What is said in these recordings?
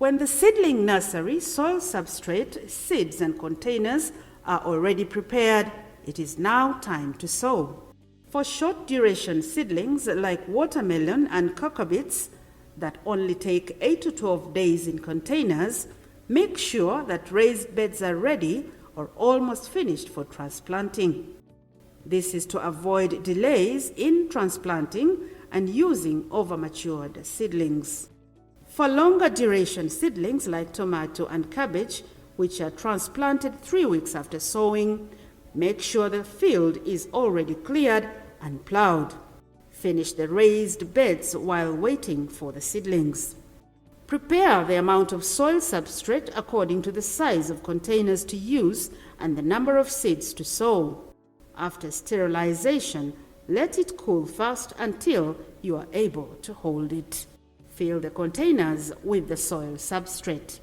When the seedling nursery, soil substrate, seeds and containers are already prepared, it is now time to sow. For short duration seedlings like watermelon and cucurbits that only take 8 to 12 days in containers, make sure that raised beds are ready or almost finished for transplanting. This is to avoid delays in transplanting and using overmatured seedlings. For longer duration seedlings like tomato and cabbage, which are transplanted 3 weeks after sowing, make sure the field is already cleared and plowed. Finish the raised beds while waiting for the seedlings. Prepare the amount of soil substrate according to the size of containers to use and the number of seeds to sow. After sterilization, let it cool first until you are able to hold it. Fill the containers with the soil substrate.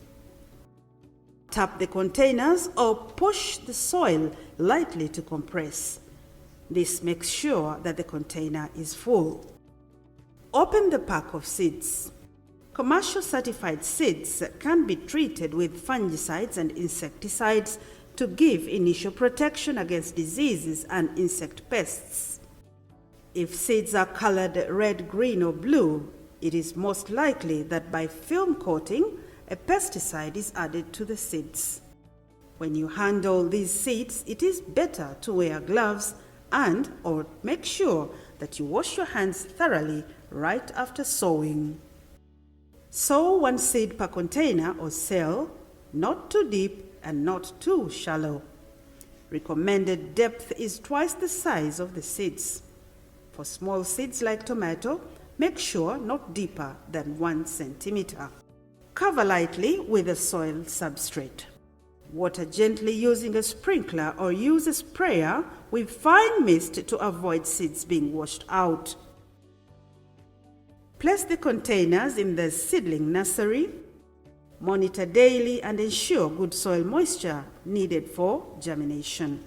Tap the containers or push the soil lightly to compress. This makes sure that the container is full. Open the pack of seeds. Commercial certified seeds can be treated with fungicides and insecticides to give initial protection against diseases and insect pests. If seeds are colored red, green, or blue, it is most likely that by film coating, a pesticide is added to the seeds. When you handle these seeds, it is better to wear gloves or make sure that you wash your hands thoroughly right after sowing. Sow 1 seed per container or cell, not too deep and not too shallow. Recommended depth is twice the size of the seeds. For small seeds like tomato, make sure not deeper than 1 centimeter. Cover lightly with a soil substrate. Water gently using a sprinkler or use a sprayer with fine mist to avoid seeds being washed out. Place the containers in the seedling nursery. Monitor daily and ensure good soil moisture needed for germination.